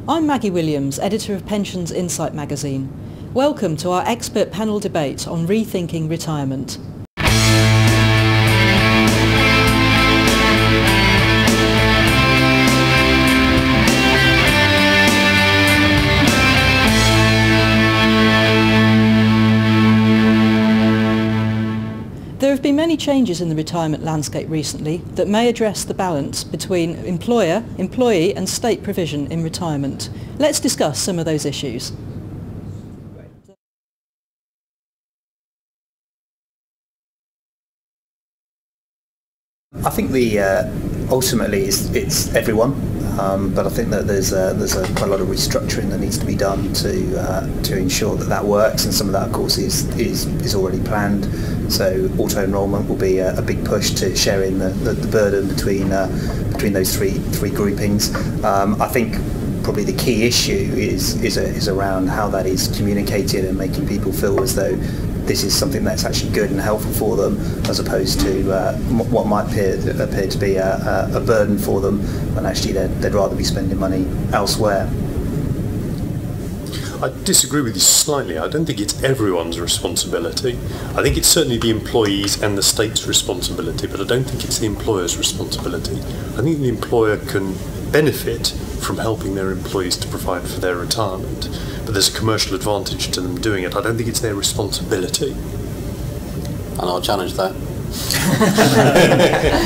I'm Maggie Williams, editor of Pensions Insight magazine. Welcome to our expert panel debate on rethinking retirement. There have been many changes in the retirement landscape recently that may address the balance between employer, employee and state provision in retirement. Let's discuss some of those issues. I think ultimately it's everyone, but I think that there's quite a lot of restructuring that needs to be done to ensure that works, and some of that, of course, is already planned. So auto enrolment will be a big push to sharing the burden between those three groupings. I think probably the key issue is around how that is communicated and making people feel as though this is something that's actually good and helpful for them, as opposed to what might appear to be a burden for them, when actually they'd rather be spending money elsewhere. I disagree with you slightly. I don't think it's everyone's responsibility. I think it's certainly the employees and the state's responsibility, but I don't think it's the employer's responsibility. I think the employer can benefit from helping their employees to provide for their retirement, but there's a commercial advantage to them doing it. I don't think it's their responsibility. And I'll challenge that.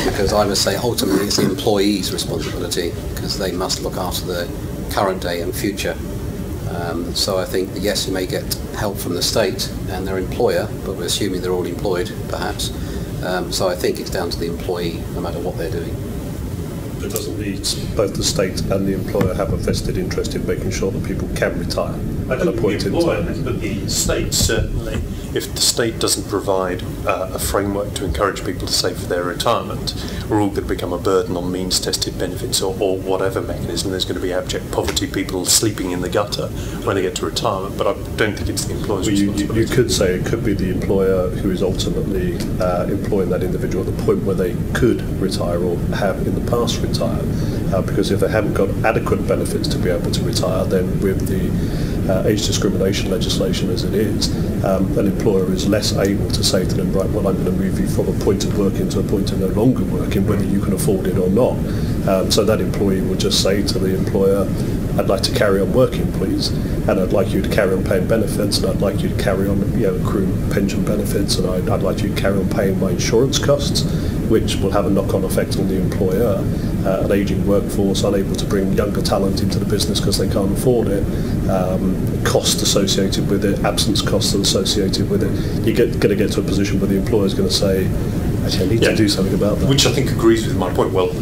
Because I would say ultimately it's the employee's responsibility, because they must look after the current day and future. So I think that yes, you may get help from the state and their employer, but we're assuming they're all employed perhaps. So I think it's down to the employee no matter what they're doing. But doesn't both the state and the employer have a vested interest in making sure that people can retire at a point in time? But the state certainly. If the state doesn't provide a framework to encourage people to save for their retirement, we're all going to become a burden on means-tested benefits or whatever mechanism. There's going to be abject poverty, people sleeping in the gutter when they get to retirement, but I don't think it's the employer's responsibility. You could say it could be the employer who is ultimately employing that individual at the point where they could retire or have in the past retired, because if they haven't got adequate benefits to be able to retire, then with the age discrimination legislation as it is, an employer is less able to say to them, right, well, I'm going to move you from a point of working to a point of no longer working, whether you can afford it or not. So that employee will just say to the employer, I'd like to carry on working, please, and I'd like you to carry on paying benefits, and I'd like you to carry on accruing pension benefits, and I'd like you to carry on paying my insurance costs, which will have a knock-on effect on the employer. An ageing workforce, unable to bring younger talent into the business because they can't afford it, costs associated with it, absence costs associated with it. You're going to get to a position where the employer is going to say, actually, I need to do something about that. Which I think agrees with my point. Well,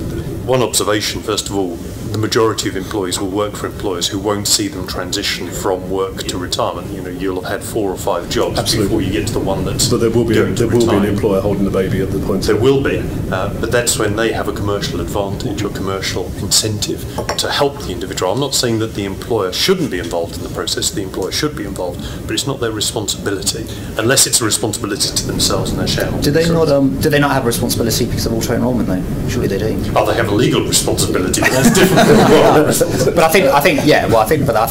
one observation, first of all, the majority of employees will work for employers who won't see them transition from work to retirement. You know, you'll have had 4 or 5 jobs before you get to the one that's But there will be an employer holding the baby at the point. There will be, but that's when they have a commercial advantage or commercial incentive to help the individual. I'm not saying that the employer shouldn't be involved in the process. The employer should be involved, but it's not their responsibility, unless it's a responsibility to themselves and their shareholders. Do they not have a responsibility because of auto enrolment though? Surely they do. Oh, they have a legal responsibility, but that's different. But I think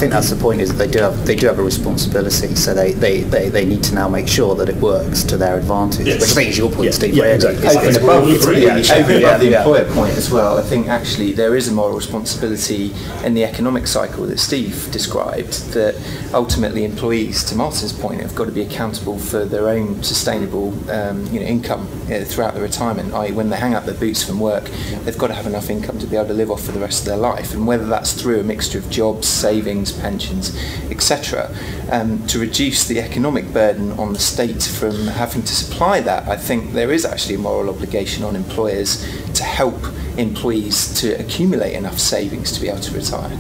that's the point, is that they do have a responsibility, so they need to now make sure that it works to their advantage. Yes. Which I think is your point, Steve. Yeah, exactly. Over the employer point as well, I think actually there is a moral responsibility in the economic cycle that Steve described, that ultimately employees, to Martin's point, have got to be accountable for their own sustainable income throughout their retirement, i.e. when they hang up their boots from work, they've got to have enough income to be able to live off for the rest of their life, and whether that's through a mixture of jobs, savings, pensions, etc., to reduce the economic burden on the state from having to supply that. I think there is actually a moral obligation on employers to help employees to accumulate enough savings to be able to retire.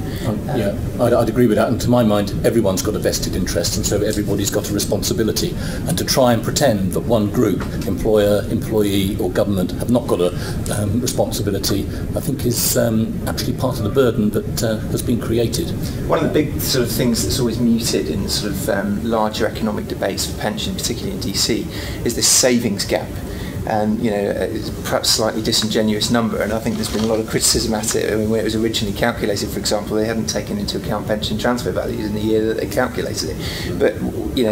I'd agree with that, and to my mind everyone's got a vested interest, and so everybody's got a responsibility, and to try and pretend that one group, employer, employee or government, have not got a responsibility, I think is actually part of the burden that has been created. One of the big sort of things that's always muted in sort of larger economic debates for pension, particularly in DC, is this savings gap. and it's perhaps slightly disingenuous number, and I think there's been a lot of criticism at it. I mean, when it was originally calculated, for example, they hadn't taken into account pension transfer values in the year that they calculated it. But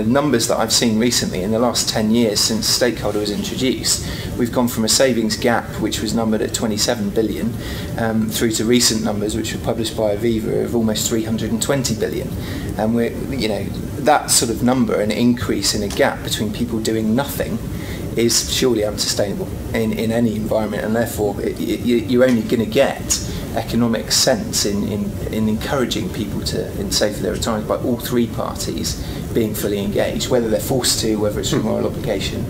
numbers that I've seen recently in the last 10 years since stakeholder was introduced, we've gone from a savings gap which was numbered at 27 billion through to recent numbers which were published by Aviva of almost 320 billion, and we're that sort of number, an increase in a gap between people doing nothing, is surely unsustainable in any environment, and therefore you're only going to get economic sense in encouraging people to save for their retirement by all three parties being fully engaged, whether they're forced to, whether it's a moral obligation.